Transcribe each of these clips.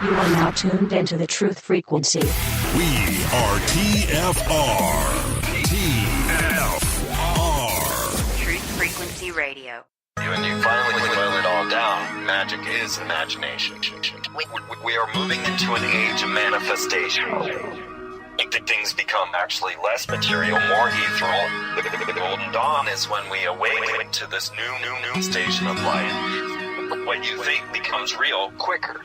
You are now tuned into the truth frequency. We are TFR. Truth Frequency Radio. When you finally boil it all down, magic is imagination. We are moving into an age of manifestation. Things become actually less material, more ethereal. The golden dawn is when we awaken to this new station of life. What you think becomes real quicker.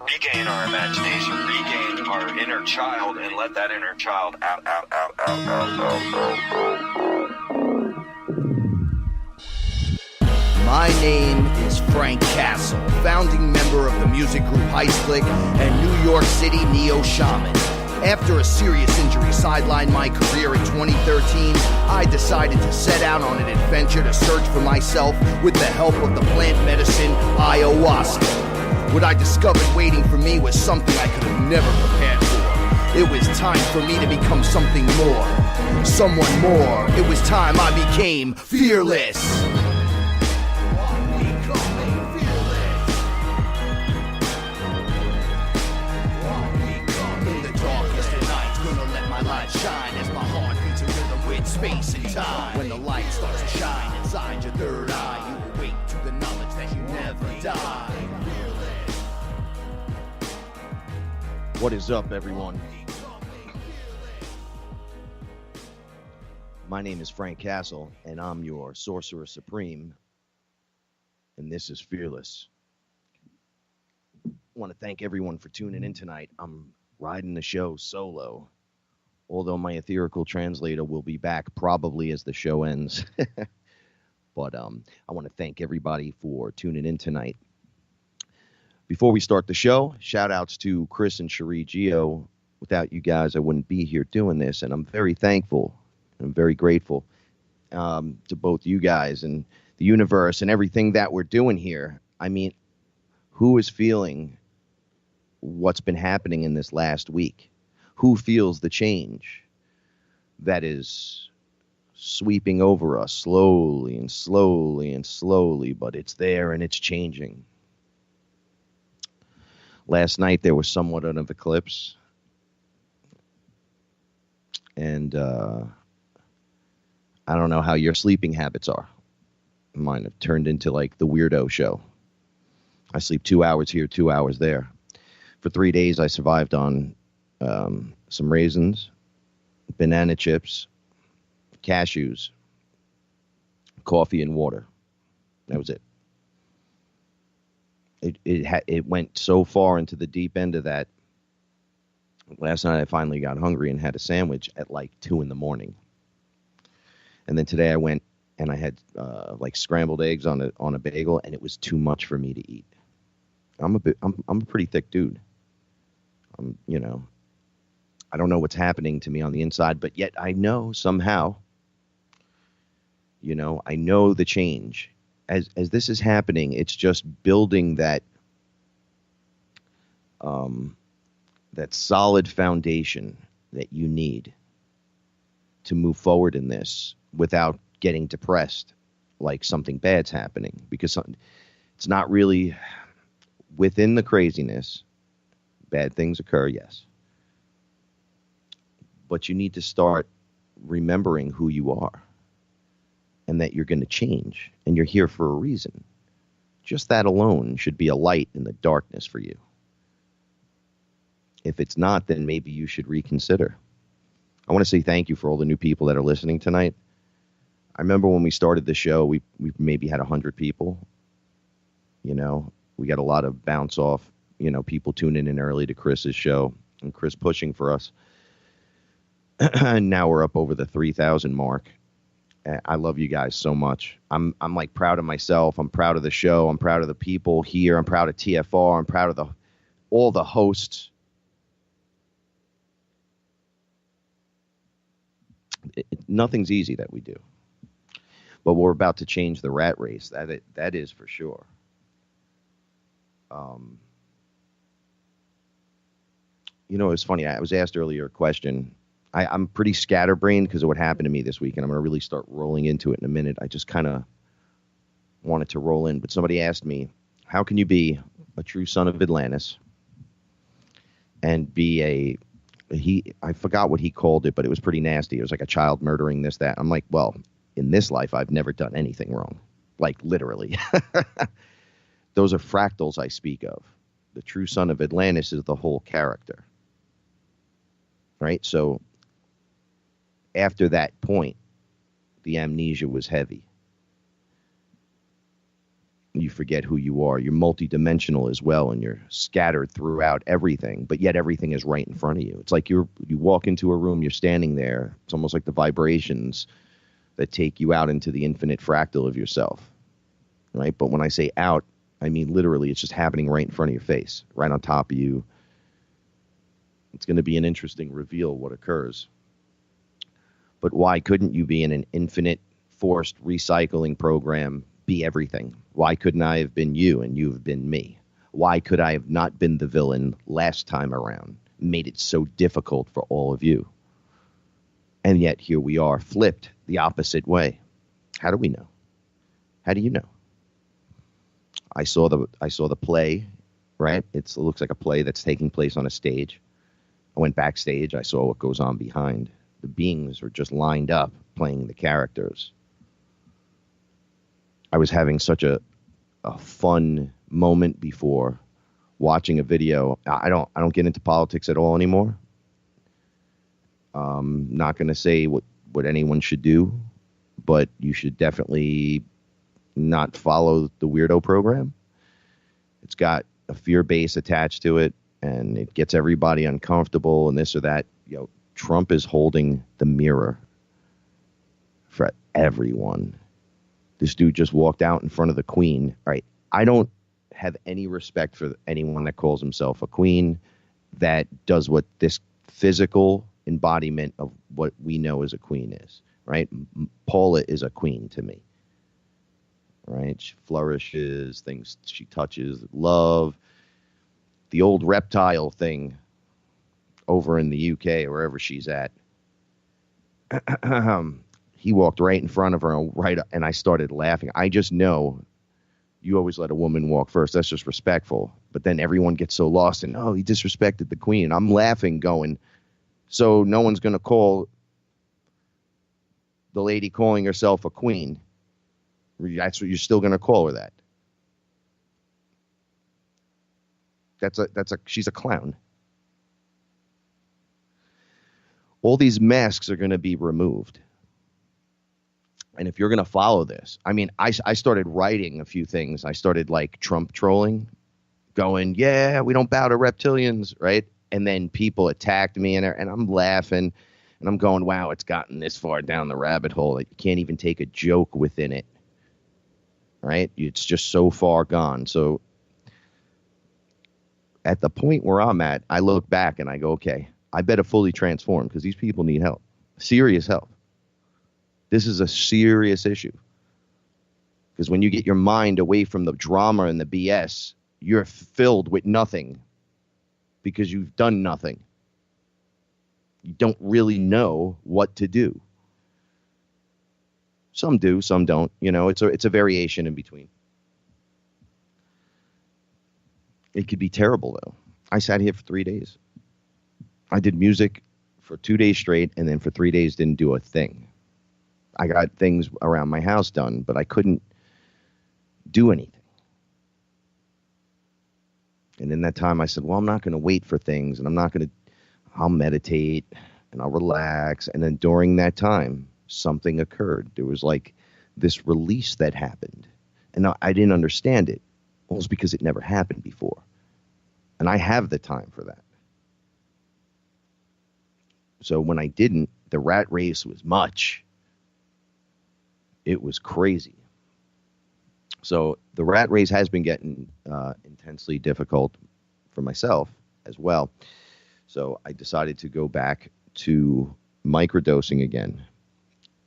Regain our imagination, regain our inner child, and let that inner child out. My name is Frank Castle, founding member of the music group Ayahuscua and New York City neo-shaman. After a serious injury sidelined my career in 2013, I decided to set out on an adventure to search for myself with the help of the plant medicine Ayahuasca. What I discovered waiting for me was something I could have never prepared for. It was time for me to become something more, someone more. It was time I became fearless. Shine as my heart beats a rhythm with space and time. When the light starts to shine inside your third eye, you awake to the knowledge that you never die. What is up, everyone? My name is Frank Castle, and I'm your Sorcerer Supreme, and this is Fearless. I want to thank everyone for tuning in tonight. I'm riding the show solo. Although my etherical translator will be back probably as the show ends. But I want to thank everybody for tuning in tonight. Before we start the show, shout outs to Chris and Cherie Gio. Without you guys, I wouldn't be here doing this. And I'm very thankful. I'm very grateful to both you guys and the universe and everything that we're doing here. I mean, who is feeling what's been happening in this last week? Who feels the change that is sweeping over us slowly and slowly and slowly, but it's there and it's changing. Last night there was somewhat of an eclipse, and I don't know how your sleeping habits are. Mine have turned into like the weirdo show. I sleep 2 hours here, 2 hours there. For 3 days I survived on some raisins, banana chips, cashews, coffee, and water. That was it. It went so far into the deep end of that. Last night I finally got hungry and had a sandwich at like 2 a.m. And then today I went and I had like scrambled eggs on a bagel, and it was too much for me to eat. I'm a pretty thick dude. I don't know what's happening to me on the inside, but yet I know somehow, I know the change. As this is happening, it's just building that solid foundation that you need to move forward in this without getting depressed like something bad's happening, because it's not really within the craziness. Bad things occur, yes. But you need to start remembering who you are and that you're going to change and you're here for a reason. Just that alone should be a light in the darkness for you. If it's not, then maybe you should reconsider. I want to say thank you for all the new people that are listening tonight. I remember when we started the show, we maybe had 100 people. We got a lot of bounce off, people tuning in early to Chris's show and Chris pushing for us. And now we're up over the 3,000 mark. I love you guys so much. I'm like proud of myself. I'm proud of the show. I'm proud of the people here. I'm proud of TFR. I'm proud of all the hosts. Nothing's easy that we do. But we're about to change the rat race. That is for sure. It's funny. I was asked earlier a question. I'm pretty scatterbrained because of what happened to me this week, and I'm going to really start rolling into it in a minute. I just kind of wanted to roll in. But somebody asked me, how can you be a true son of Atlantis and be I forgot what he called it, but it was pretty nasty. It was like a child murdering this, that. I'm like, well, in this life, I've never done anything wrong. Like, literally. Those are fractals I speak of. The true son of Atlantis is the whole character. Right? So after that point, the amnesia was heavy. You forget who you are. You're multidimensional as well, and you're scattered throughout everything, but yet everything is right in front of you. It's like you walk into a room, you're standing there. It's almost like the vibrations that take you out into the infinite fractal of yourself, right? But when I say out, I mean literally it's just happening right in front of your face, right on top of you. It's going to be an interesting reveal what occurs. But why couldn't you be in an infinite forced recycling program, be everything? Why couldn't I have been you and you have been me? Why could I have not been the villain last time around? Made it so difficult for all of you. And yet here we are, flipped the opposite way. How do we know? How do you know? I saw the play, right? It looks like a play that's taking place on a stage. I went backstage. I saw what goes on behind. The beings are just lined up playing the characters. I was having such a fun moment before watching a video. I don't get into politics at all anymore. Not going to say what anyone should do, but you should definitely not follow the weirdo program. It's got a fear base attached to it, and it gets everybody uncomfortable and this or that. Trump is holding the mirror for everyone. This dude just walked out in front of the queen. All right. I don't have any respect for anyone that calls himself a queen, that does what this physical embodiment of what we know as a queen is, right? Paula is a queen to me, right? She flourishes, things she touches, love. The old reptile thing over in the UK, wherever she's at. He walked right in front of her, and I started laughing. I just know you always let a woman walk first. That's just respectful. But then everyone gets so lost in, oh, he disrespected the queen. I'm laughing going, so no one's going to call the lady calling herself a queen. That's what you're still going to call her that. She's a clown. All these masks are going to be removed. And if you're going to follow this, I mean, I started writing a few things. I started like Trump trolling, going, yeah, we don't bow to reptilians, right? And then people attacked me, and I'm laughing, and I'm going, wow, it's gotten this far down the rabbit hole that you can't even take a joke within it, right? It's just so far gone. So at the point where I'm at, I look back and I go, okay, I better fully transform because these people need help, serious help. This is a serious issue. Because when you get your mind away from the drama and the BS, you're filled with nothing because you've done nothing. You don't really know what to do. Some do, some don't. It's a variation in between. It could be terrible, though. I sat here for 3 days. I did music for 2 days straight, and then for 3 days didn't do a thing. I got things around my house done, but I couldn't do anything. And in that time, I said, well, I'm not going to wait for things, and I'll meditate, and I'll relax. And then during that time, something occurred. There was like this release that happened. And I didn't understand it. Well, it's because it never happened before. And I have the time for that. So when I didn't, the rat race was much. It was crazy. So the rat race has been getting intensely difficult for myself as well. So I decided to go back to microdosing again.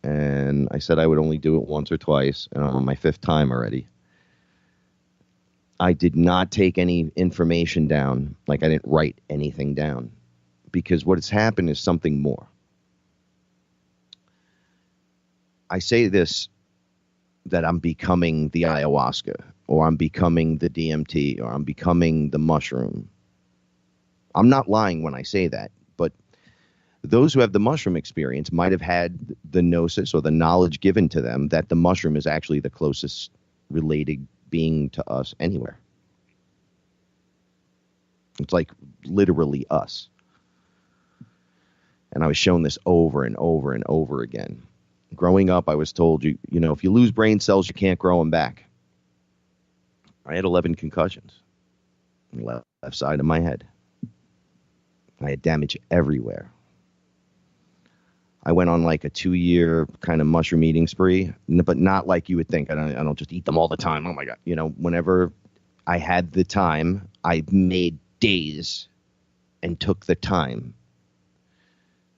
And I said I would only do it once or twice, and I'm on my 5th time already. I did not take any information down, like I didn't write anything down, because what has happened is something more. I say this, that I'm becoming the ayahuasca, or I'm becoming the DMT, or I'm becoming the mushroom. I'm not lying when I say that, but those who have the mushroom experience might have had the gnosis or the knowledge given to them that the mushroom is actually the closest related being to us anywhere. It's like literally us. And I was shown this over and over and over again. Growing up, I was told, you know, if you lose brain cells, you can't grow them back. I had 11 concussions on the left side of my head. I had damage everywhere. I went on like a 2-year kind of mushroom eating spree, but not like you would think. I don't just eat them all the time. Oh my God. You know, whenever I had the time, I made days and took the time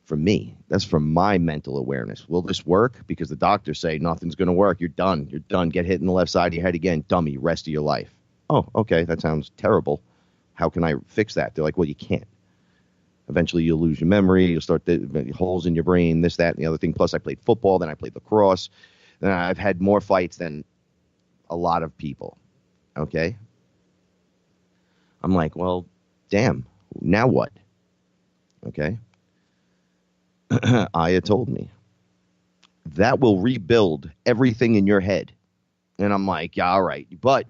for me. That's from my mental awareness. Will this work? Because the doctors say nothing's going to work. You're done. You're done. Get hit in the left side of your head again. Dummy. Rest of your life. Oh, okay. That sounds terrible. How can I fix that? They're like, well, you can't. Eventually, you'll lose your memory. You'll start the holes in your brain, this, that, and the other thing. Plus, I played football. Then I played lacrosse. Then I've had more fights than a lot of people. Okay? I'm like, well, damn. Now what? Okay? Aya told me that will rebuild everything in your head. And I'm like, yeah, all right. But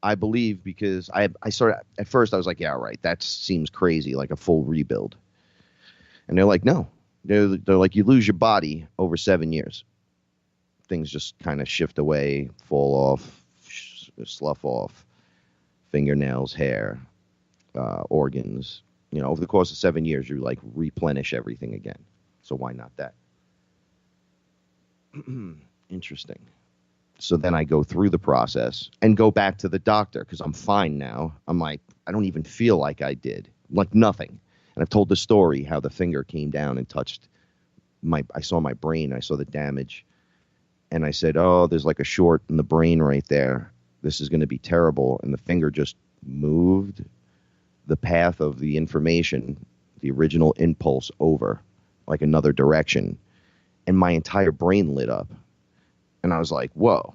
I believe because I sort of, at first I was like, yeah, all right. That seems crazy, like a full rebuild. And they're like, no. They're like, you lose your body over 7 years. Things just kind of shift away, fall off, slough off, fingernails, hair, organs. You know, over the course of 7 years, you like replenish everything again. So why not that? Interesting. So then I go through the process and go back to the doctor because I'm fine now. I'm like, I don't even feel like I did. Like nothing. And I've told the story how the finger came down and touched I saw my brain. I saw the damage. And I said, oh, there's like a short in the brain right there. This is going to be terrible. And the finger just moved the path of the information, the original impulse over like another direction. And my entire brain lit up. And I was like, whoa.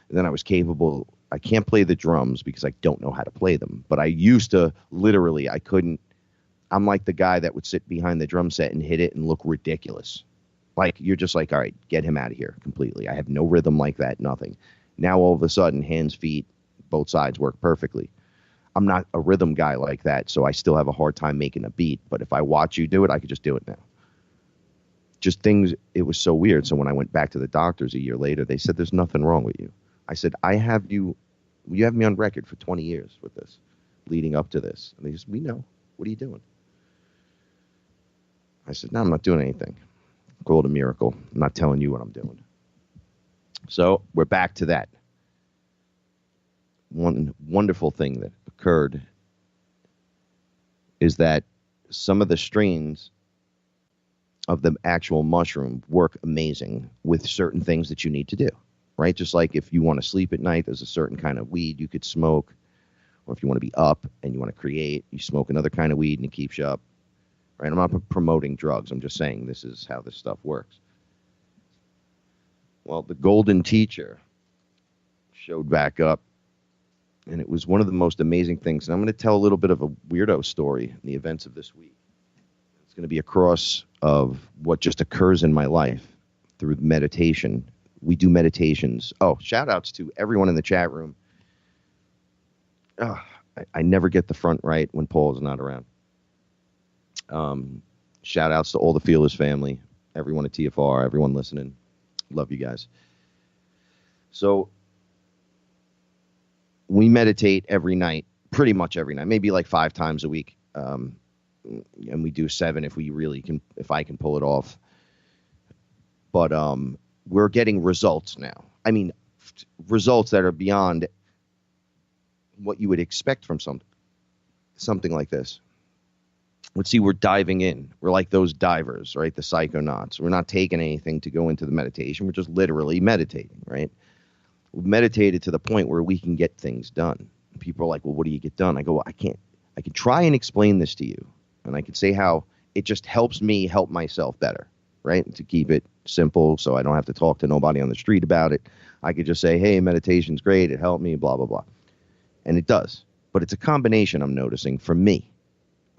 And then I was capable. I can't play the drums because I don't know how to play them. But I used to literally, I couldn't. I'm like the guy that would sit behind the drum set and hit it and look ridiculous. Like, you're just like, all right, get him out of here completely. I have no rhythm like that, nothing. Now, all of a sudden, hands, feet, both sides work perfectly. I'm not a rhythm guy like that, so I still have a hard time making a beat. But if I watch you do it, I could just do it now. Just things, it was so weird. So when I went back to the doctors a year later, they said, there's nothing wrong with you. I said, you have me on record for 20 years with this, leading up to this. And they just, we know. What are you doing? I said, no, I'm not doing anything. Call it a miracle. I'm not telling you what I'm doing. So we're back to that. One wonderful thing that occurred is that some of the strains of the actual mushroom work amazing with certain things that you need to do, right? Just like if you want to sleep at night, there's a certain kind of weed you could smoke. Or if you want to be up and you want to create, you smoke another kind of weed and it keeps you up. Right? I'm not promoting drugs. I'm just saying this is how this stuff works. Well, the golden teacher showed back up, and it was one of the most amazing things. And I'm going to tell a little bit of a weirdo story in the events of this week. It's going to be a cross of what just occurs in my life through meditation. We do meditations. Oh, shout outs to everyone in the chat room. I never get the front right when Paul is not around. Shout outs to all the FearLess family, everyone at TFR, everyone listening. Love you guys. So we meditate every night, pretty much every night, maybe like 5 times a week. And we do 7 if I can pull it off. But we're getting results now. I mean, results that are beyond what you would expect from something like this. Let's see, we're diving in. We're like those divers, right? The psychonauts. We're not taking anything to go into the meditation. We're just literally meditating, right? We've meditated to the point where we can get things done. People are like, well, what do you get done? I go, well, I can try and explain this to you. And I can say how it just helps me help myself better, right? To keep it simple so I don't have to talk to nobody on the street about it. I could just say, hey, meditation's great. It helped me, blah, blah, blah. And it does. But it's a combination, I'm noticing, for me.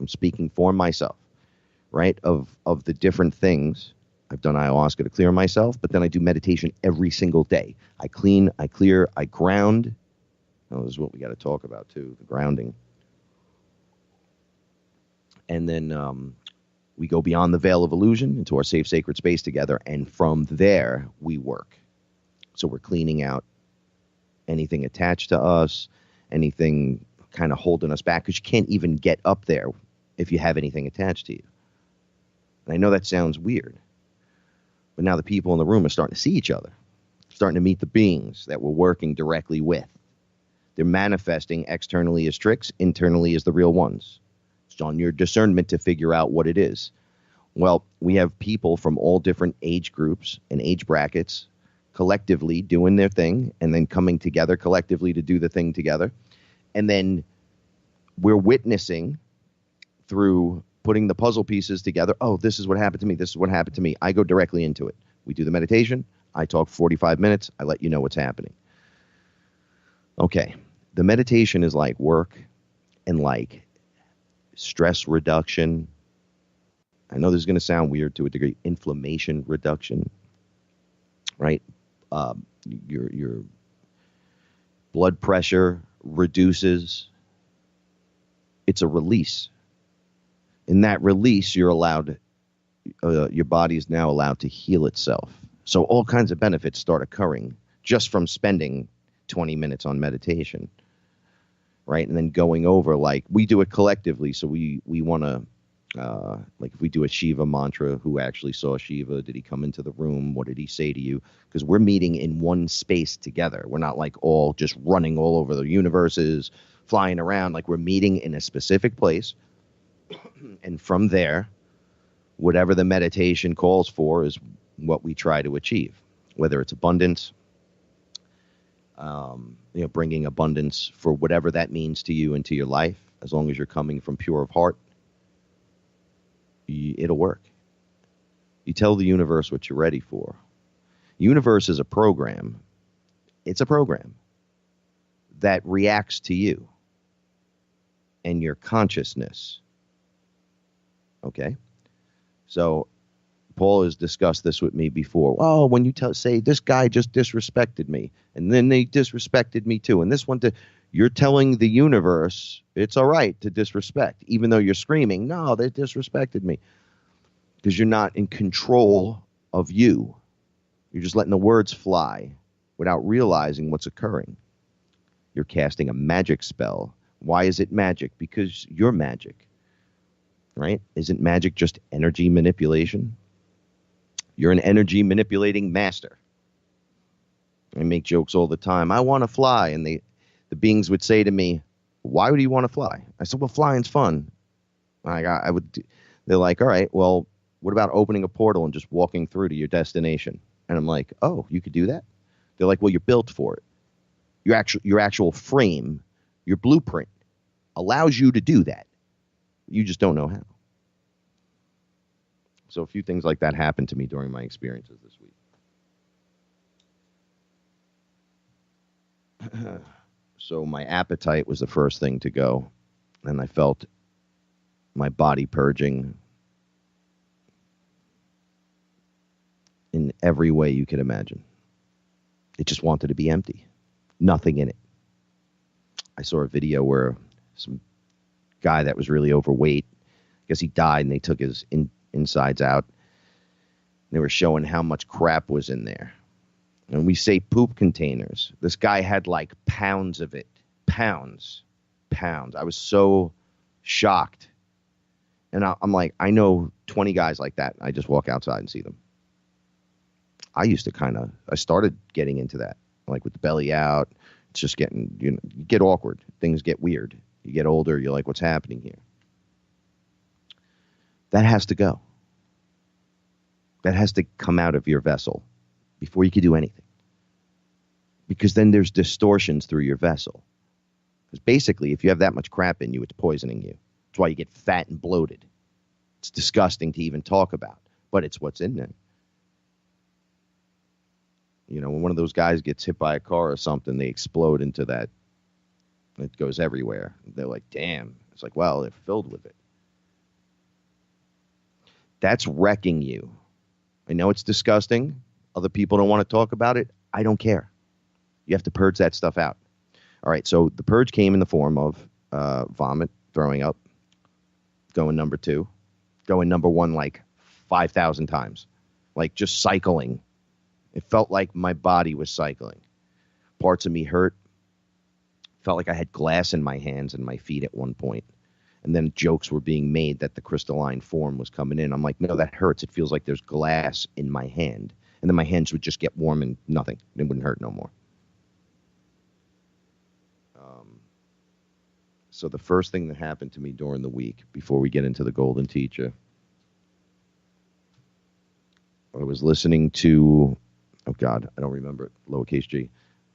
I'm speaking for myself, right? Of the different things. I've done ayahuasca to clear myself, but then I do meditation every single day. I clean, I clear, I ground. Oh, this is what we got to talk about too, the grounding. And then we go beyond the veil of illusion into our safe, sacred space together. And from there, we work. So we're cleaning out anything attached to us, anything kind of holding us back, because you can't even get up there if you have anything attached to you. And I know that sounds weird, but now the people in the room are starting to see each other, starting to meet the beings that we're working directly with. They're manifesting externally as tricks, internally as the real ones. It's on your discernment to figure out what it is. Well, we have people from all different age groups and age brackets collectively doing their thing and then coming together collectively to do the thing together. And then we're witnessing through putting the puzzle pieces together. Oh, this is what happened to me. This is what happened to me. I go directly into it. We do the meditation. I talk 45 minutes. I let you know what's happening. Okay. The meditation is like work and like stress reduction. I know this is going to sound weird to a degree. Inflammation reduction, right? Your blood pressure reduces. It's a release. In that release, you're allowed, your body is now allowed to heal itself. So all kinds of benefits start occurring just from spending 20 minutes on meditation, right? And then going over, like, we do it collectively. So we want to, like, if we do a Shiva mantra, who actually saw Shiva? Did he come into the room? What did he say to you? Because we're meeting in one space together. We're not like all just running all over the universes, flying around. Like, we're meeting in a specific place. And from there, whatever the meditation calls for is what we try to achieve, whether it's abundance, bringing abundance for whatever that means to you into your life, as long as you're coming from pure of heart, it'll work. You tell the universe what you're ready for. Universe is a program. It's a program that reacts to you and your consciousness. Okay? So Paul has discussed this with me before. Oh, when you say this guy just disrespected me, and then they disrespected me too, and this one you're telling the universe it's all right to disrespect, even though you're screaming, no, they disrespected me, because you're not in control of you. You're just letting the words fly without realizing what's occurring. You're casting a magic spell. Why is it magic? Because you're magic, right? Isn't magic just energy manipulation? You're an energy manipulating master. I make jokes all the time. I want to fly. And the beings would say to me, why would you want to fly? I said, well, flying's fun. They're like, all right, well, what about opening a portal and just walking through to your destination? And I'm like, oh, you could do that? They're like, well, you're built for it. Your actual frame, your blueprint allows you to do that. You just don't know how. So a few things like that happened to me during my experiences this week. So my appetite was the first thing to go, and I felt my body purging in every way you could imagine. It just wanted to be empty. Nothing in it. I saw a video where some guy that was really overweight, I guess he died, and they took his insides out. They were showing how much crap was in there. And we say poop containers. This guy had like pounds of it. Pounds. I was so shocked. And I'm like, I know 20 guys like that. I just walk outside and see them. I started getting into that, like with the belly out. It's just getting, you get awkward. Things get weird. You get older, you're like, what's happening here? That has to go. That has to come out of your vessel before you can do anything. Because then there's distortions through your vessel. Because basically, if you have that much crap in you, it's poisoning you. That's why you get fat and bloated. It's disgusting to even talk about, but it's what's in there. You know, when one of those guys gets hit by a car or something, they explode into that. It goes everywhere. They're like, damn. It's like, well, they're filled with it. That's wrecking you. I know it's disgusting. Other people don't want to talk about it. I don't care. You have to purge that stuff out. All right, so the purge came in the form of vomit, throwing up, going number 2, going number 1 like 5,000 times, like just cycling. It felt like my body was cycling. Parts of me hurt. Felt like I had glass in my hands and my feet at one point. And then jokes were being made that the crystalline form was coming in. I'm like, no, that hurts. It feels like there's glass in my hand. And then my hands would just get warm and nothing. It wouldn't hurt no more. So the first thing that happened to me during the week, before we get into the Golden Teacher, I was listening to, oh God, I don't remember it, lowercase g.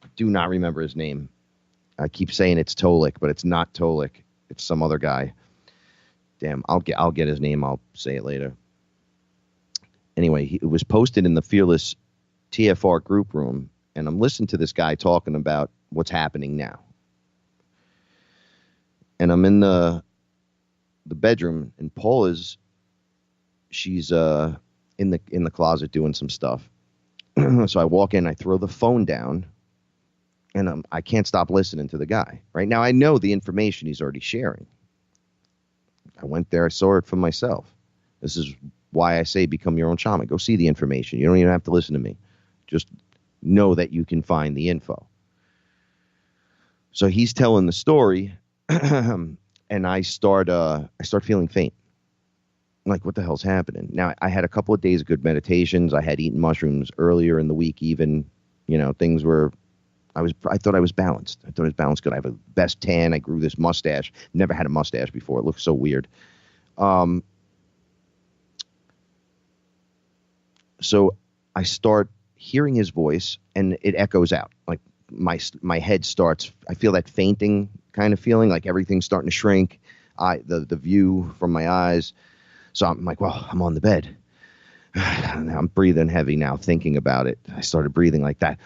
I do not remember his name. I keep saying it's Tolik, but it's not Tolik. It's some other guy. Damn, I'll get his name. I'll say it later. Anyway, it was posted in the FearLess TFR group room, and I'm listening to this guy talking about what's happening now. And I'm in the bedroom, and she's in the closet doing some stuff. So I walk in, I throw the phone down, and I can't stop listening to the guy. Right now, I know the information he's already sharing. I went there, I saw it for myself. This is why I say become your own shaman. Go see the information. You don't even have to listen to me. Just know that you can find the info. So he's telling the story, and I start feeling faint. I'm like, what the hell's happening? Now, I had a couple of days of good meditations. I had eaten mushrooms earlier in the week even. You know, things were... I thought I was balanced. I thought I was balanced good. I have a best tan. I grew this mustache. Never had a mustache before. It looks so weird. So I start hearing his voice, and it echoes out. Like my head starts. I feel that fainting kind of feeling, like everything's starting to shrink. The view from my eyes. So I'm like, well, I'm on the bed. I'm breathing heavy now, thinking about it. I started breathing like that.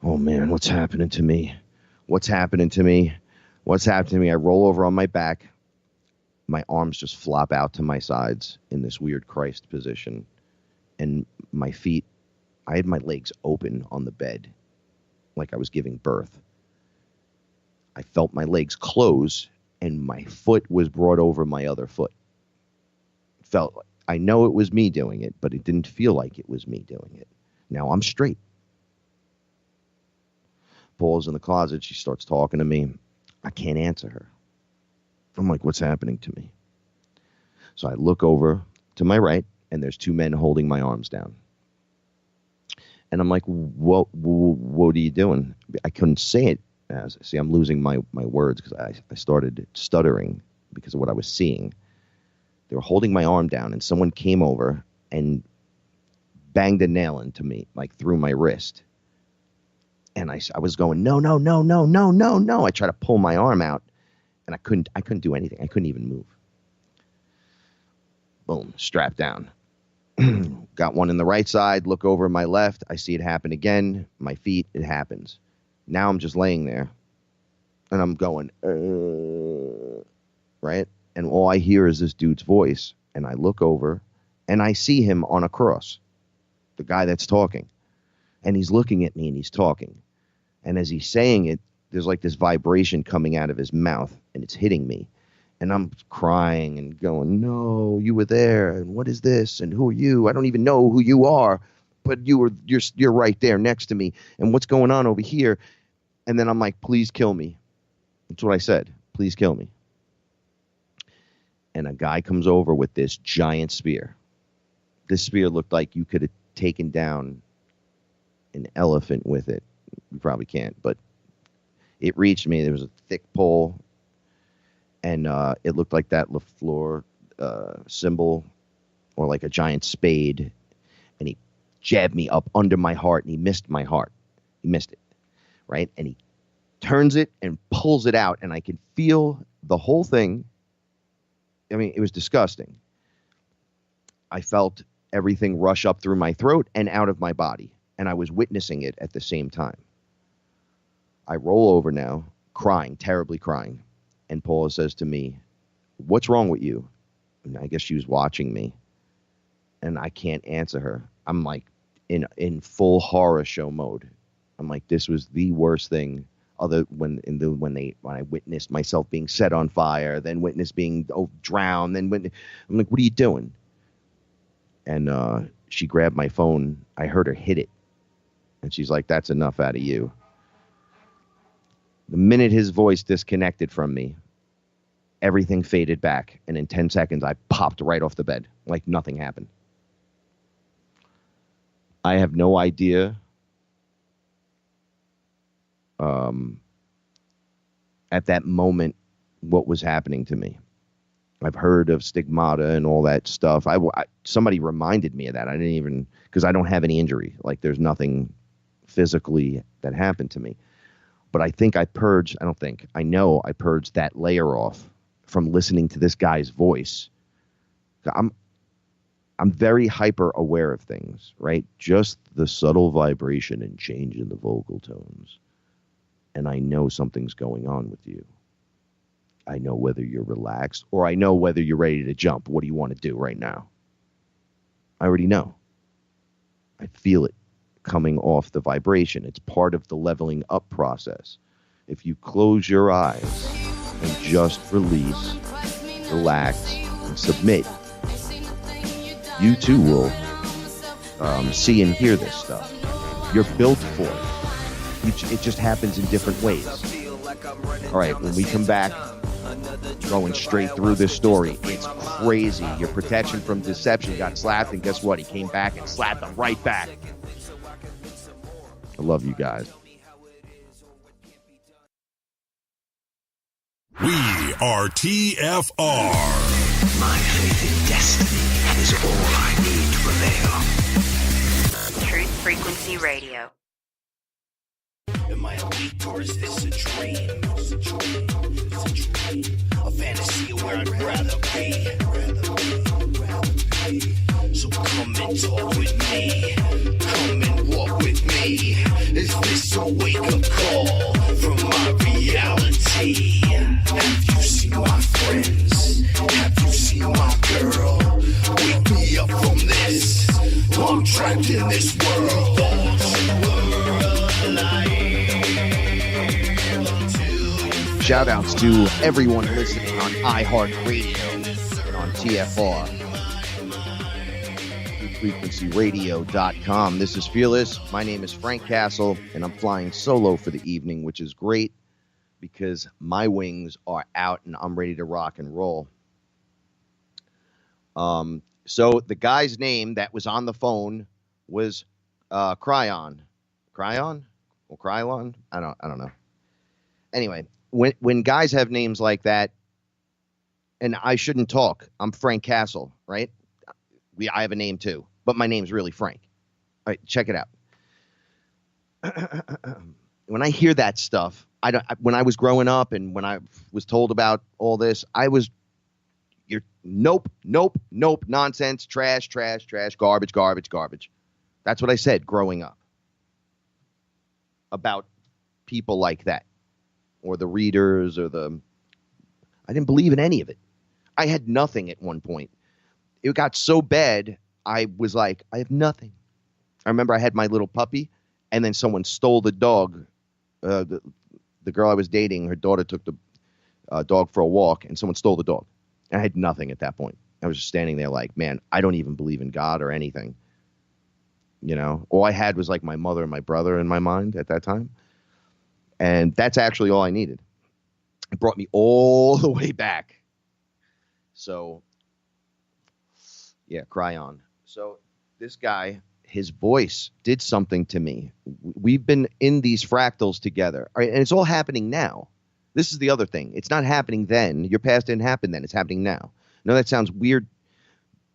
Oh, man, what's happening to me? What's happening to me? What's happening to me? I roll over on my back. My arms just flop out to my sides in this weird Christ position. And my feet, I had my legs open on the bed like I was giving birth. I felt my legs close, and my foot was brought over my other foot. I know it was me doing it, but it didn't feel like it was me doing it. Now I'm straight. Paula's in the closet. She starts talking to me. I can't answer her. I'm like, what's happening to me? So I look over to my right, and there's 2 men holding my arms down. And I'm like, what are you doing? I couldn't say it. See, I'm losing my words because I started stuttering because of what I was seeing. They were holding my arm down, and someone came over and banged a nail into me, like through my wrist. And I was going, no. I tried to pull my arm out, and I couldn't do anything. I couldn't even move. Boom, strapped down. Got one in the right side, look over my left. I see it happen again. My feet, it happens. Now I'm just laying there, and I'm going, right? And all I hear is this dude's voice, and I look over, and I see him on a cross, the guy that's talking. And he's looking at me, and he's talking. And as he's saying it, there's like this vibration coming out of his mouth, and it's hitting me. And I'm crying and going, no, you were there, and what is this, and who are you? I don't even know who you are, but you're right there next to me, and what's going on over here? And then I'm like, please kill me. That's what I said. Please kill me. And a guy comes over with this giant spear. This spear looked like you could have taken down an elephant with it. You probably can't, but it reached me. There was a thick pole, and it looked like that LaFleur symbol, or like a giant spade. And he jabbed me up under my heart, and he missed my heart. He missed it, right? And he turns it and pulls it out, and I could feel the whole thing. I mean, it was disgusting. I felt everything rush up through my throat and out of my body, and I was witnessing it at the same time. I roll over now, crying, terribly crying, and Paula says to me, what's wrong with you? And I guess she was watching me, and I can't answer her. I'm like in full horror show mode. I'm like, this was the worst thing. Other when I witnessed myself being set on fire, then witnessed being drowned, then I'm like, what are you doing? And she grabbed my phone. I heard her hit it, and she's like, that's enough out of you. The minute his voice disconnected from me, everything faded back, and in 10 seconds, I popped right off the bed like nothing happened. I have no idea at that moment what was happening to me. I've heard of stigmata and all that stuff. Somebody reminded me of that. I didn't even, because I don't have any injury. Like, there's nothing physically that happened to me. But I think I know I purged that layer off from listening to this guy's voice. I'm very hyper aware of things, right? Just the subtle vibration and change in the vocal tones. And I know something's going on with you. I know whether you're relaxed or I know whether you're ready to jump. What do you want to do right now? I already know. I feel it coming off the vibration. It's part of the leveling up process. If you close your eyes and just release, relax, and submit, you too will see and hear this stuff. You're built for it. It just happens in different ways. All right, when we come back, going straight through this story, it's crazy. Your protection from deception got slapped, and guess what? He came back and slapped him right back. I love you guys. We are TFR. My faith in destiny is all I need to prevail. Truth Frequency Radio. Am I weak or is this a dream? It's a dream. It's a dream. A fantasy of where I'd rather be. So come and talk with me. Come and walk with me. Is this a wake-up call from my reality? Have you seen my friends? Have you seen my girl? Wake me up from this. I'm trapped in this world. Shout outs to everyone listening on iHeartRadio and on TFR. FrequencyRadio.com. This is FearLess. My name is Frank Castle, and I'm flying solo for the evening, which is great because my wings are out and I'm ready to rock and roll. So the guy's name that was on the phone was Cryon. Cryon? Or Krylon? I don't know. Anyway, when guys have names like that, and I shouldn't talk. I'm Frank Castle, right? I have a name too, but my name's really Frank. All right, check it out. When I hear that stuff, when I was growing up and when I was told about all this, nope, nonsense, trash, garbage. That's what I said growing up about people like that, or the readers, I didn't believe in any of it. I had nothing at one point. It got so bad, I was like, I have nothing. I remember I had my little puppy, and then someone stole the dog. The girl I was dating, her daughter took the dog for a walk, and someone stole the dog. And I had nothing at that point. I was just standing there like, man, I don't even believe in God or anything. You know, all I had was like my mother and my brother in my mind at that time. And that's actually all I needed. It brought me all the way back. So, yeah, Cryon. So this guy, his voice did something to me. We've been in these fractals together. All right, and it's all happening now. This is the other thing. It's not happening then. Your past didn't happen then. It's happening now. I know that sounds weird,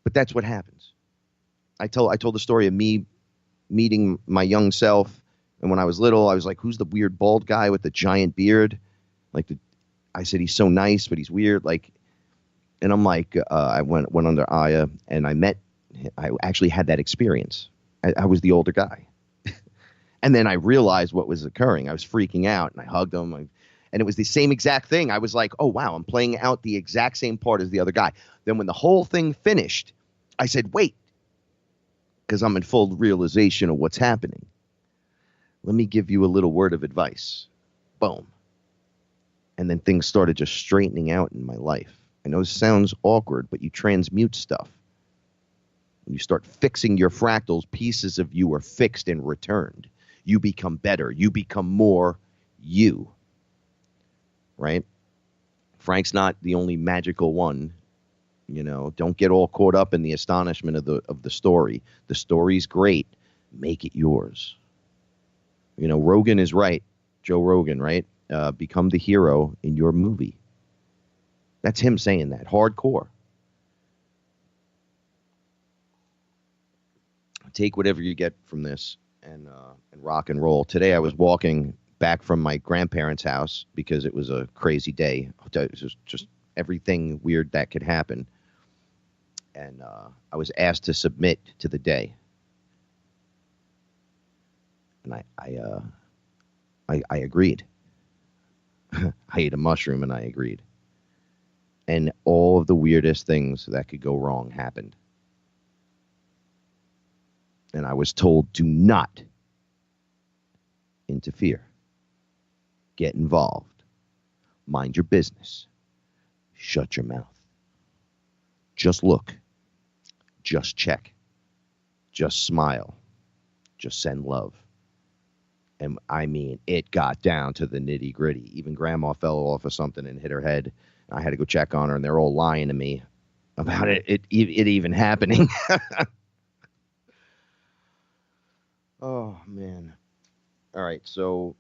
but that's what happens. I told the story of me meeting my young self. And when I was little, I was like, who's the weird bald guy with the giant beard? I said, he's so nice, but he's weird. And I'm like, I went under Aya, and I actually had that experience. I was the older guy. And then I realized what was occurring. I was freaking out, and I hugged him. And it was the same exact thing. I was like, oh, wow, I'm playing out the exact same part as the other guy. Then when the whole thing finished, I said, wait, because I'm in full realization of what's happening. Let me give you a little word of advice. Boom. And then things started just straightening out in my life. I know it sounds awkward, but you transmute stuff. When you start fixing your fractals, pieces of you are fixed and returned. You become better. You become more you. Right? Frank's not the only magical one. You know, don't get all caught up in the astonishment of the story. The story's great. Make it yours. You know, Rogan is right. Joe Rogan, right? Become the hero in your movie. That's him saying that. Hardcore. Take whatever you get from this and rock and roll. Today I was walking back from my grandparents' house because it was a crazy day. It was just everything weird that could happen. And I was asked to submit to the day. And I agreed. I ate a mushroom and I agreed. And all of the weirdest things that could go wrong happened. And I was told, do not interfere. Get involved. Mind your business. Shut your mouth. Just look. Just check. Just smile. Just send love. And I mean, it got down to the nitty gritty. Even grandma fell off of something and hit her head. I had to go check on her, and they're all lying to me about it even happening. Oh, man. All right, so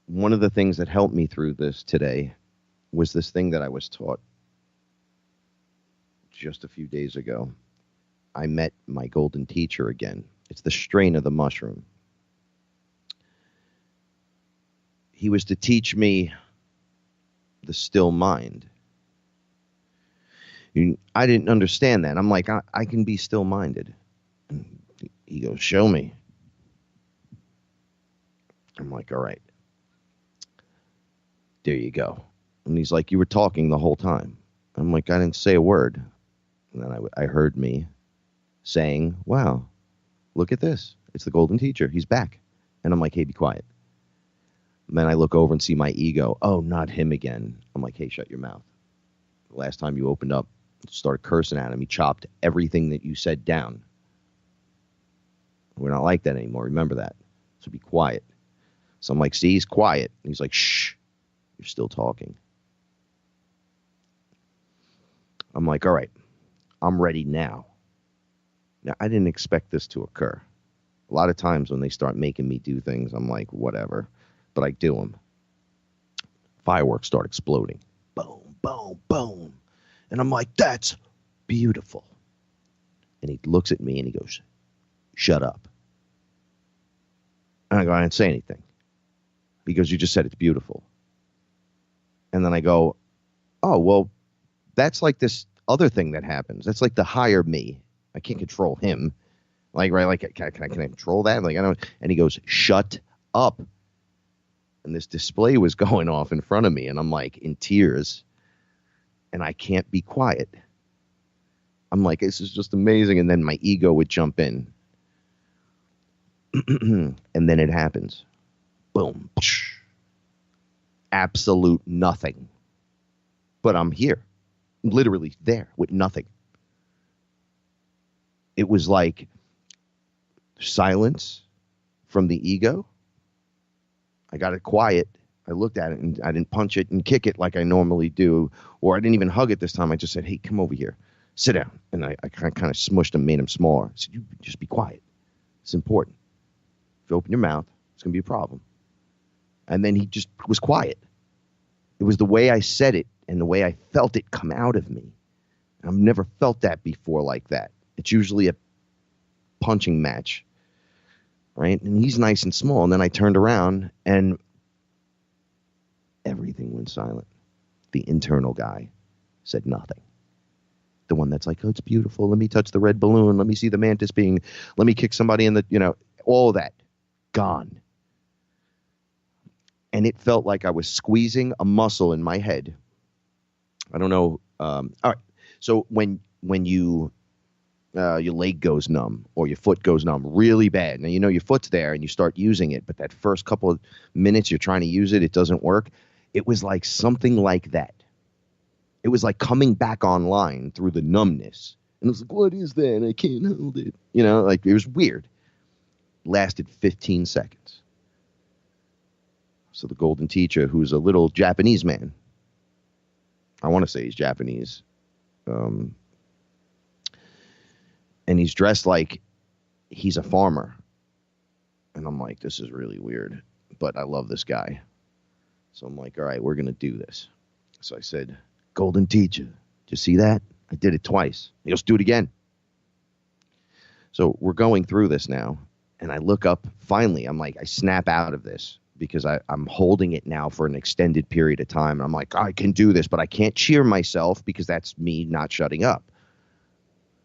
one of the things that helped me through this today was this thing that I was taught just a few days ago. I met my golden teacher again. It's the strain of the mushroom. He was to teach me the still mind. I didn't understand that. I'm like, I can be still-minded. And he goes, show me. I'm like, all right. There you go. And he's like, you were talking the whole time. I'm like, I didn't say a word. And then I heard me saying, wow, look at this. It's the golden teacher. He's back. And I'm like, hey, be quiet. And then I look over and see my ego. Oh, not him again. I'm like, hey, shut your mouth. The last time you opened up, started cursing at him, he chopped everything that you said down. We're not like that anymore. Remember that. So be quiet. So I'm like, see, he's quiet. And he's like, shh, you're still talking. I'm like, all right, I'm ready now. Now, I didn't expect this to occur. A lot of times when they start making me do things, I'm like, whatever. But I do them. Fireworks start exploding. Boom, boom, boom. And I'm like, that's beautiful. And he looks at me and he goes, shut up. And I go, I didn't say anything. He goes, you just said it's beautiful. And then I go, oh, well, that's like this other thing that happens. That's like the higher me. I can't control him. Like, right? Like, can I control that? Like, I don't. And he goes, shut up. And this display was going off in front of me, and I'm like in tears, and I can't be quiet. I'm like, this is just amazing. And then my ego would jump in. And then it happens. Boom. Absolute nothing. But I'm here. I'm literally there with nothing. It was like silence from the ego. I got it quiet. I looked at it and I didn't punch it and kick it like I normally do. Or I didn't even hug it this time. I just said, hey, come over here. Sit down. And I kind of smushed him, made him smaller. I said, you just be quiet. It's important. If you open your mouth, it's going to be a problem. And then he just was quiet. It was the way I said it and the way I felt it come out of me. I've never felt that before like that. It's usually a punching match. Right? And he's nice and small. And then I turned around and everything went silent. The internal guy said nothing. The one that's like, oh, it's beautiful. Let me touch the red balloon. Let me see the mantis being, let me kick somebody in the, all that. Gone. and it felt like I was squeezing a muscle in my head. I don't know. All right. So when you your leg goes numb or your foot goes numb really bad. Now, you know, your foot's there and you start using it, but that first couple of minutes you're trying to use it, it doesn't work. It was like something like that. It was like coming back online through the numbness. And it was like, what is that? I can't hold it. You know, like it was weird. Lasted 15 seconds. So the golden teacher, who's a little Japanese man, I want to say he's Japanese, and he's dressed like he's a farmer. And I'm like, this is really weird, but I love this guy. So I'm like, all right, we're going to do this. So I said, golden teacher, did you see that? I did it twice. He goes, do it again. So we're going through this now, and I look up. Finally, I'm like, I snap out of this because I'm holding it now for an extended period of time. And I'm like, I can do this, but I can't cheer myself because that's me not shutting up.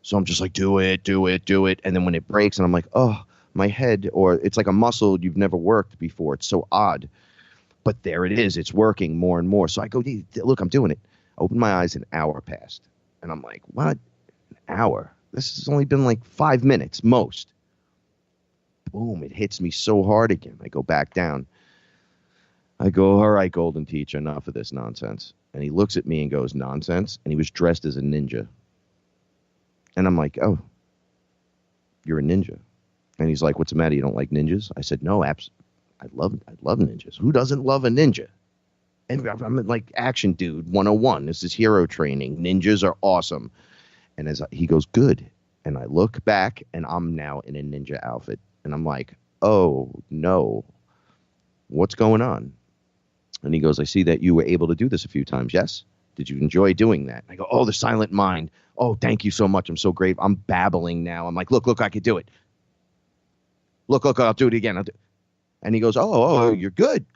So I'm just like, do it, do it, do it. And then when it breaks and I'm like, oh, my head, or it's like a muscle you've never worked before. It's so odd. But there it is. It's working more and more. So I go, look, I'm doing it. I open my eyes, an hour passed. And I'm like, what? An hour? This has only been like 5 minutes, most. Boom, it hits me so hard again. I go back down. I go, all right, golden teacher, enough of this nonsense. And he looks at me and goes, nonsense? And he was dressed as a ninja. And I'm like, oh, you're a ninja. And he's like, what's the matter? You don't like ninjas? I said, no, I love ninjas. Who doesn't love a ninja? And I'm like action dude 101. This is hero training. Ninjas are awesome. And as he goes, good. And I look back and I'm now in a ninja outfit. And I'm like, oh, no. What's going on? And he goes, I see that you were able to do this a few times. Yes? Did you enjoy doing that? I go, oh, the silent mind. Oh, thank you so much. I'm so grateful. I'm babbling now. I'm like, look, I could do it. Look, I'll do it again. And he goes, oh, you're good.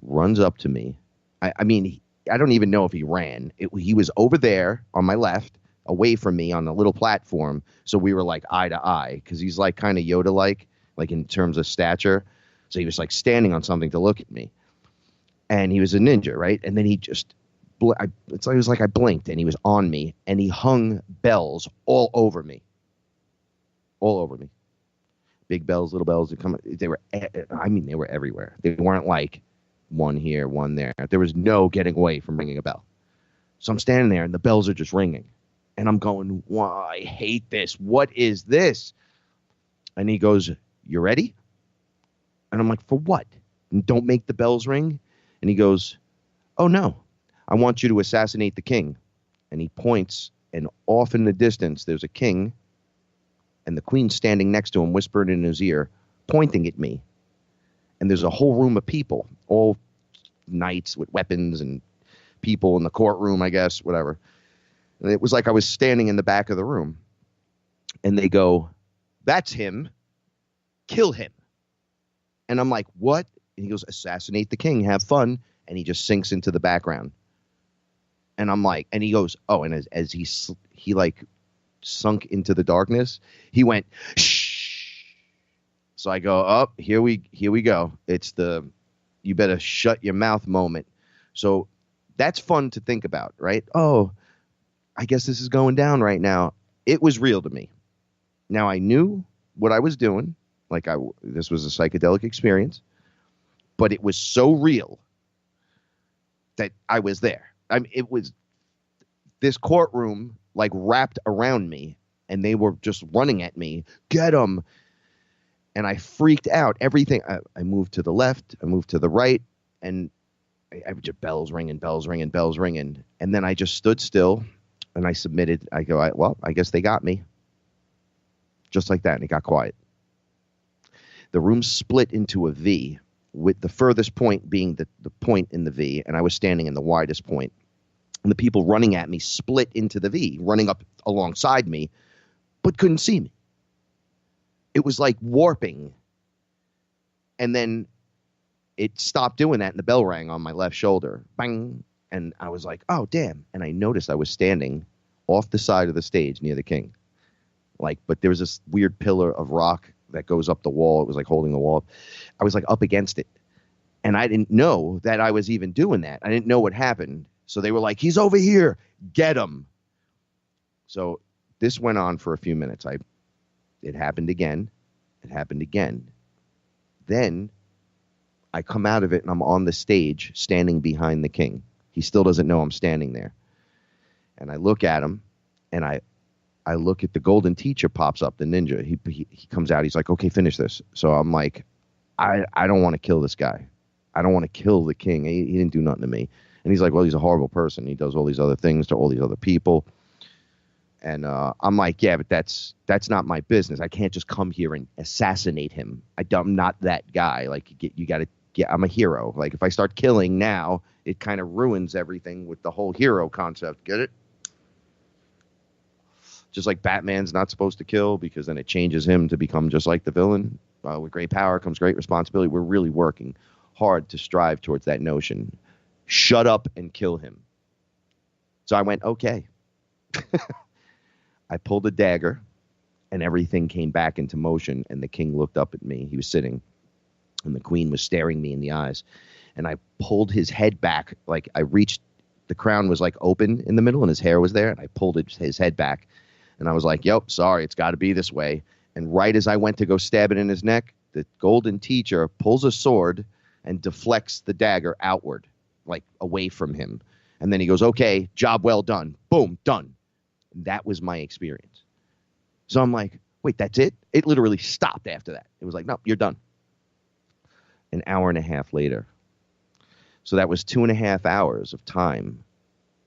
Runs up to me. I mean, I don't even know if he ran. He was over there on my left, away from me on a little platform. So we were like eye to eye because he's like kind of Yoda-like in terms of stature. So he was like standing on something to look at me. And he was a ninja, right? And then he just, it was like I blinked and he was on me and he hung bells all over me. All over me. Big bells, little bells. They were everywhere. They weren't like one here, one there. There was no getting away from ringing a bell. So I'm standing there and the bells are just ringing. And I'm going, wow, I hate this. What is this? And he goes, you ready? And I'm like, for what? And don't make the bells ring? And he goes, oh, no. I want you to assassinate the king. And he points, and off in the distance, there's a king, and the queen's standing next to him, whispering in his ear, pointing at me. And there's a whole room of people, all knights with weapons and people in the courtroom, I guess, whatever. And it was like I was standing in the back of the room. And they go, that's him. Kill him. And I'm like, what? And he goes, assassinate the king, have fun. And he just sinks into the background. And I'm like, and he goes, oh, and as he like sunk into the darkness, he went, shh. So I go, oh, here we go. It's the, you better shut your mouth moment. So that's fun to think about, right? Oh, I guess this is going down right now. It was real to me. Now I knew what I was doing. This was a psychedelic experience, but it was so real that I was there. I mean, it was this courtroom like wrapped around me and they were just running at me. Get them. And I freaked out. Everything. I moved to the left. I moved to the right. And I just bells ringing. And then I just stood still and I submitted. I go, well, I guess they got me. Just like that. And it got quiet. The room split into a V, with the furthest point being the point in the V, and I was standing in the widest point. And the people running at me split into the V, running up alongside me, but couldn't see me. It was like warping. And then it stopped doing that, and the bell rang on my left shoulder. Bang! And I was like, oh, damn. And I noticed I was standing off the side of the stage near the king. But there was this weird pillar of rock that goes up the wall. It was like holding the wall. I was like up against it. And I didn't know that I was even doing that. I didn't know what happened. So they were like, he's over here. Get him. So this went on for a few minutes. It happened again. It happened again. Then I come out of it and I'm on the stage standing behind the king. He still doesn't know I'm standing there. And I look at him and I look at the golden teacher pops up, the ninja. He comes out. He's like, okay, finish this. So I'm like, I don't want to kill this guy. I don't want to kill the king. He didn't do nothing to me. And he's like, well, he's a horrible person. He does all these other things to all these other people. And I'm like, yeah, but that's not my business. I can't just come here and assassinate him. I'm not that guy. Like, you got to get. I'm a hero. Like, if I start killing now, it kind of ruins everything with the whole hero concept. Get it? Just like Batman's not supposed to kill because then it changes him to become just like the villain. With great power comes great responsibility. We're really working hard to strive towards that notion. Shut up and kill him. So I went, okay. I pulled a dagger and everything came back into motion. And the king looked up at me. He was sitting and the queen was staring me in the eyes. And I pulled his head back. Like I reached, the crown was like open in the middle and his hair was there. And I pulled his head back. And I was like, yep, sorry, it's got to be this way. And right as I went to go stab it in his neck, the golden teacher pulls a sword and deflects the dagger outward, like away from him. And then he goes, okay, job well done. Boom, done. That was my experience. So I'm like, wait, that's it? It literally stopped after that. It was like, no, you're done. An hour and a half later. So that was 2.5 hours of time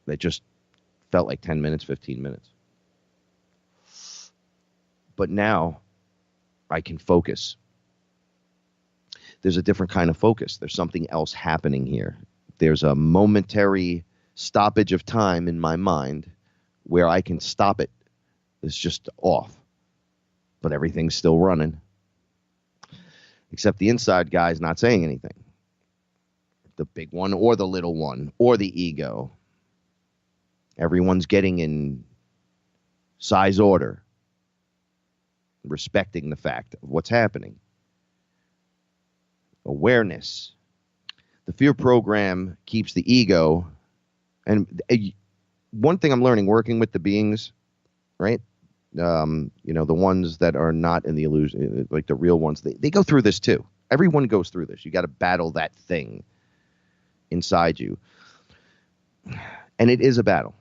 that just felt like 10 minutes, 15 minutes. But now I can focus. There's a different kind of focus. There's something else happening here. There's a momentary stoppage of time in my mind where I can stop it. It's just off. But everything's still running. Except the inside guy's not saying anything. The big one or the little one or the ego. Everyone's getting in size order. Respecting the fact of what's happening. Awareness. The fear program keeps the ego. And one thing I'm learning working with the beings, right? The ones that are not in the illusion, like the real ones, they go through this too. Everyone goes through this. You got to battle that thing inside you. And it is a battle.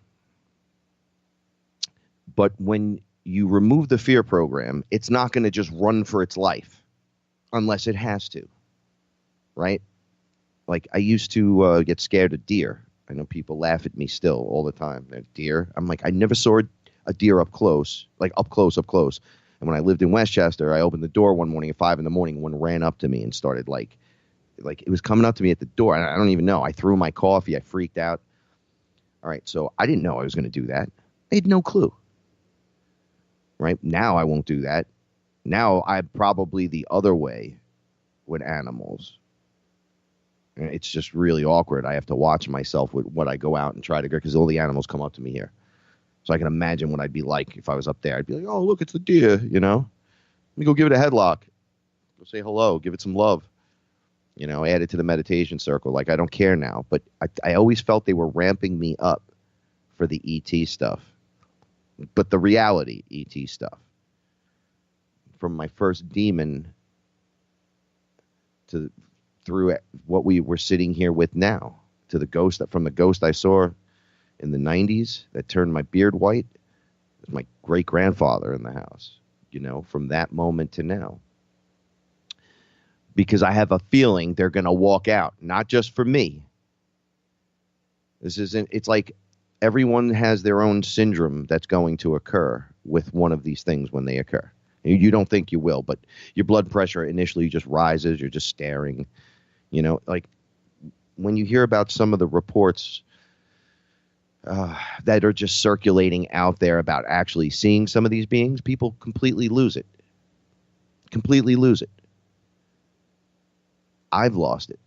But when you remove the fear program, it's not going to just run for its life unless it has to, right? Like I used to get scared of deer. I know people laugh at me still all the time. They're deer. I'm like, I never saw a deer up close. And when I lived in Westchester, I opened the door one morning at 5 a.m. One ran up to me and started like it was coming up to me at the door. I don't even know. I threw my coffee. I freaked out. All right. So I didn't know I was going to do that. I had no clue. Right now, I won't do that. Now I'm probably the other way with animals. It's just really awkward. I have to watch myself with what I go out and try to go because all the animals come up to me here. So I can imagine what I'd be like if I was up there. I'd be like, oh, look, it's the deer, Let me go give it a headlock. Go say hello. Give it some love. Add it to the meditation circle. Like, I don't care now. But I always felt they were ramping me up for the ET stuff. But the reality ET stuff. From my first demon to through what we were sitting here with now, to the ghost I saw in the 90s that turned my beard white. It was my great grandfather in the house, from that moment to now. Because I have a feeling they're going to walk out, not just for me. It's like everyone has their own syndrome that's going to occur with one of these things when they occur. You don't think you will, but your blood pressure initially just rises. You're just staring. Like when you hear about some of the reports that are just circulating out there about actually seeing some of these beings, people completely lose it. Completely lose it. I've lost it.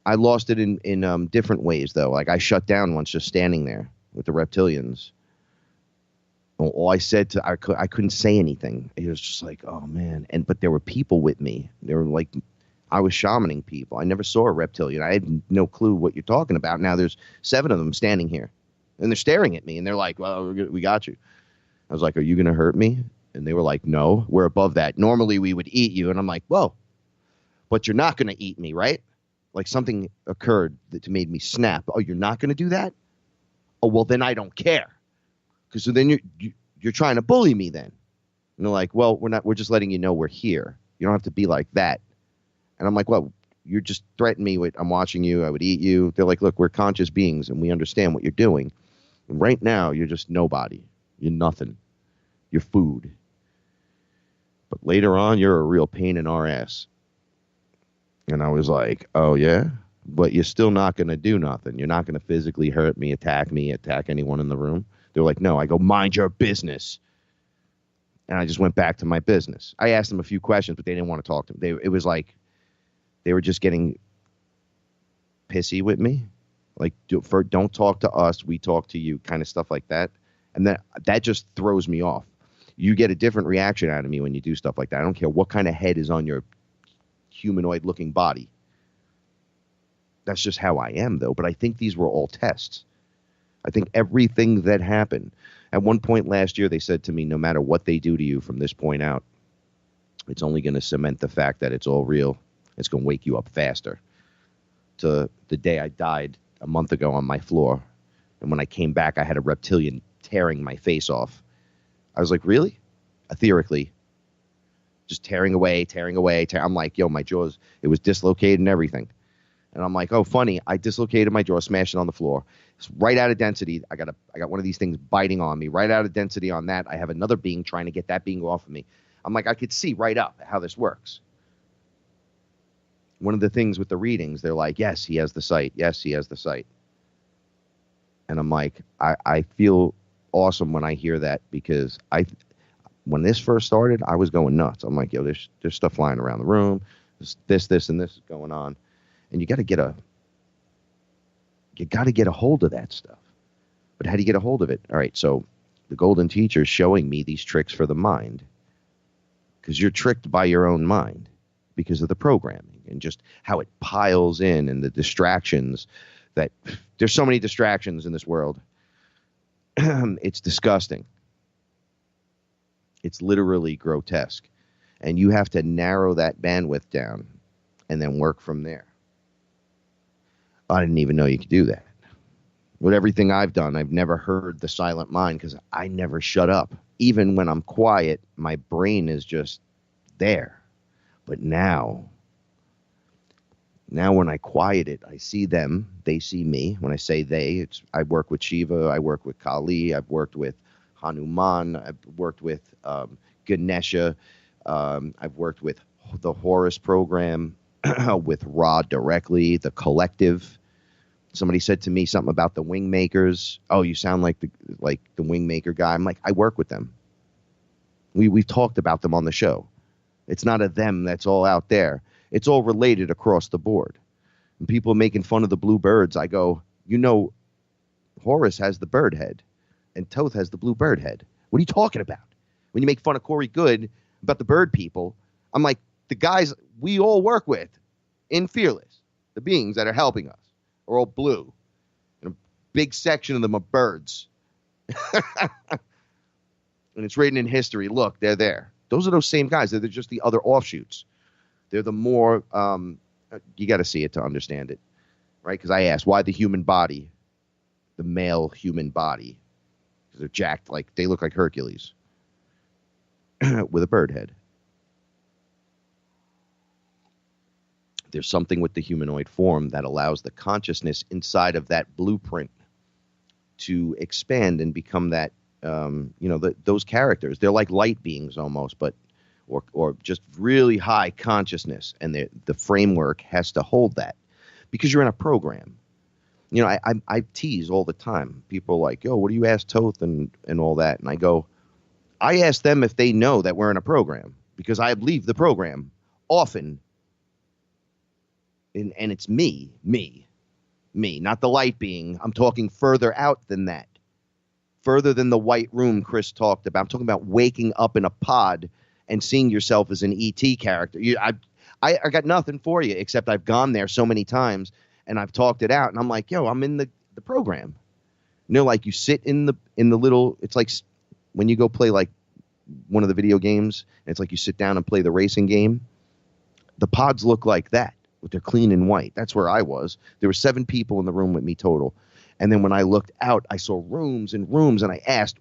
I lost it in different ways, though. Like I shut down once just standing there with the reptilians. All I said I couldn't say anything. It was just like, oh man. But there were people with me. They were like, I was shamaning people. I never saw a reptilian. I had no clue what you're talking about. Now there's 7 of them standing here, and they're staring at me, and they're like, well, we got you. I was like, are you going to hurt me? And they were like, no, we're above that. Normally we would eat you. And I'm like, whoa, but you're not going to eat me, right? Like something occurred that made me snap. Oh, you're not going to do that? Oh, well, then I don't care. Because so then you're trying to bully me then. And they're like, well, we're just letting you know we're here. You don't have to be like that. And I'm like, well, you're just threatening me with, I'm watching you, I would eat you. They're like, look, we're conscious beings and we understand what you're doing. And right now, you're just nobody. You're nothing. You're food. But later on, you're a real pain in our ass. And I was like, oh, yeah? But you're still not going to do nothing. You're not going to physically hurt me, attack anyone in the room. They're like, no. I go, mind your business. And I just went back to my business. I asked them a few questions, but they didn't want to talk to me. It was like they were just getting pissy with me. Like, don't talk to us, we talk to you, kind of stuff like that. And that just throws me off. You get a different reaction out of me when you do stuff like that. I don't care what kind of head is on your humanoid-looking body. That's just how I am, though. But I think these were all tests. I think everything that happened. At one point last year, they said to me, no matter what they do to you from this point out, it's only going to cement the fact that it's all real. It's going to wake you up faster. To the day I died a month ago on my floor. And when I came back, I had a reptilian tearing my face off. I was like, really? Etherically. Just tearing away. I'm like, yo, my jaws, it was dislocated and everything. And I'm like, oh, funny. I dislocated my jaw, smashed it on the floor. It's right out of density. I got one of these things biting on me. Right out of density on that. I have another being trying to get that being off of me. I'm like, I could see right up how this works. One of the things with the readings, they're like, yes, he has the sight. Yes, he has the sight. And I'm like, I feel awesome when I hear that, because when this first started, I was going nuts. I'm like, yo, there's stuff flying around the room. This, and this is going on. And you got to get a hold of that stuff. But how do you get a hold of it? All right, so the golden teacher is showing me these tricks for the mind, because you're tricked by your own mind because of the programming and just how it piles in, and the distractions that there's so many distractions in this world. It's disgusting. It's literally grotesque. And you have to narrow that bandwidth down and then work from there. I didn't even know you could do that. With everything I've done, I've never heard the silent mind, because I never shut up. Even when I'm quiet, my brain is just there. But now when I quiet it, I see them, they see me. When I say they, I work with Shiva, I work with Kali, I've worked with Hanuman, I've worked with Ganesha, I've worked with the Horus program, with Ra directly, the collective. Somebody said to me something about the wing makers. Oh, you sound like the wing maker guy. I'm like, I work with them. We've talked about them on the show. It's not a them that's all out there. It's all related across the board. And people making fun of the blue birds, I go, Horus has the bird head and Thoth has the blue bird head. What are you talking about? When you make fun of Corey Good about the bird people, I'm like, the guys we all work with in FearLess, the beings that are helping us, are all blue. And a big section of them are birds. And it's written in history. Look, they're there. Those are those same guys. They're just the other offshoots. They're the more, you got to see it to understand it, right? Because I asked, why the human body, the male human body? Because they're jacked, like they look like Hercules with a bird head. There's something with the humanoid form that allows the consciousness inside of that blueprint to expand and become that, those characters. They're like light beings almost, but or just really high consciousness, and the framework has to hold that, because you're in a program. I tease all the time. People are like, yo, what do you ask Thoth and all that? And I go, I ask them if they know that we're in a program, because I leave the program often. And it's me, not the light being. I'm talking further out than that. Further than the white room Chris talked about. I'm talking about waking up in a pod and seeing yourself as an ET character. I got nothing for you, except I've gone there so many times and I've talked it out. And I'm like, yo, I'm in the program. You know, like you sit in the little, it's like when you go play like one of the video games, and it's like you sit down and play the racing game. The pods look like that, but they're clean and white. That's where I was. There were 7 people in the room with me total. And then when I looked out, I saw rooms and rooms, and I asked,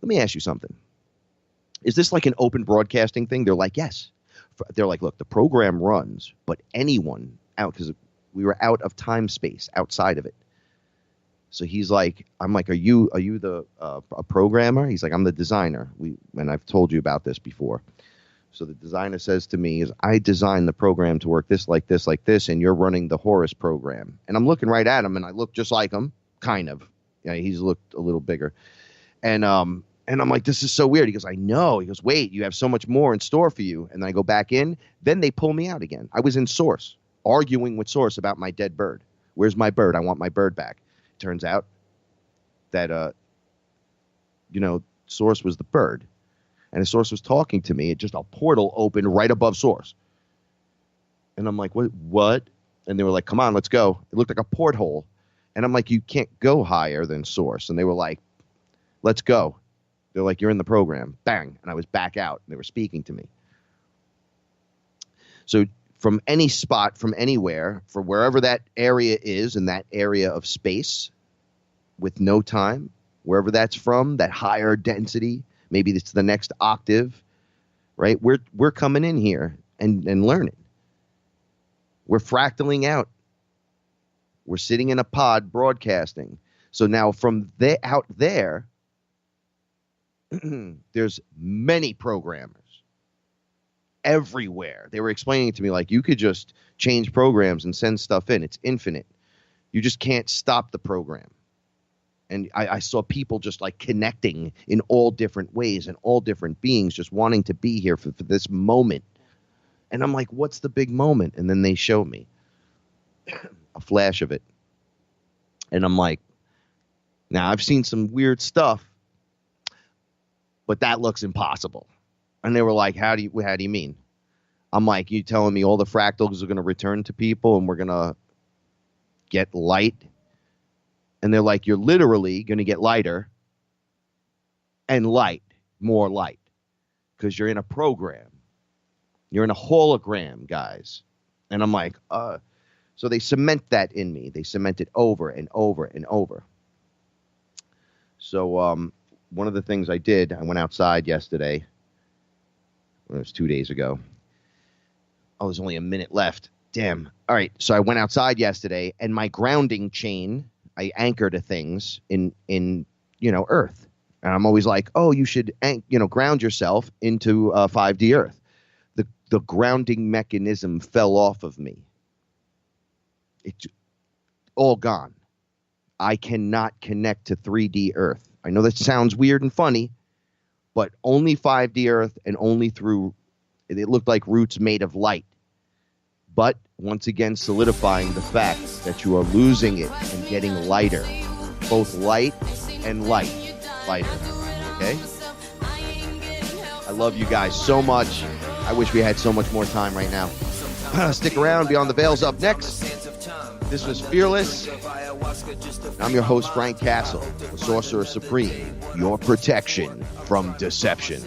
let me ask you something. Is this like an open broadcasting thing? They're like, yes. They're like, look, the program runs, but anyone out, because we were out of time space outside of it. So he's like, I'm like, are you the a programmer? He's like, I'm the designer. And I've told you about this before. So the designer says to me, is I designed the program to work this, like this, like this, and you're running the Horus program. And I'm looking right at him, and I look just like him, kind of. Yeah, he's looked a little bigger. And I'm like, this is so weird. He goes, I know. He goes, wait, you have so much more in store for you. And then I go back in. Then they pull me out again. I was in Source, arguing with Source about my dead bird. Where's my bird? I want my bird back. Turns out that, Source was the bird. And the Source was talking to me. It just a portal opened right above Source. And I'm like, what? And they were like, come on, let's go. It looked like a porthole. And I'm like, you can't go higher than Source. And they were like, let's go. They're like, you're in the program. Bang. And I was back out. And they were speaking to me. So from any spot, from anywhere, from wherever that area is in that area of space with no time, wherever that's from, that higher density, maybe it's the next octave, right? We're coming in here and learning. We're fractaling out. We're sitting in a pod broadcasting. So now from out there, there's many programmers everywhere. They were explaining to me, like, you could just change programs and send stuff in. It's infinite. You just can't stop the program. And I saw people just like connecting in all different ways and all different beings just wanting to be here for this moment. And I'm like, what's the big moment? And then they show me a flash of it. And I'm like, now I've seen some weird stuff, but that looks impossible. And they were like, how do you mean? I'm like, you telling me all the fractals are going to return to people and we're going to get light? And they're like, you're literally going to get lighter and light, more light, because you're in a program. You're in a hologram, guys. And I'm like, so they cement that in me. They cement it over and over and over. So one of the things I did, I went outside yesterday. It was 2 days ago. Oh, there's only a minute left. Damn. All right. So I went outside yesterday, and my grounding chain, I anchor to things in Earth. And I'm always like, oh, you should ground yourself into 5D Earth. The grounding mechanism fell off of me. It's all gone. I cannot connect to 3D Earth. I know that sounds weird and funny, but only 5D Earth and only through, it looked like roots made of light. But once again, solidifying the fact that you are losing it and getting lighter. Both light and lighter. Okay? I love you guys so much. I wish we had so much more time right now. Stick around. Beyond the Veil's up next. This was Fearless. I'm your host, Frank Castle, the Sorcerer Supreme, your protection from deception.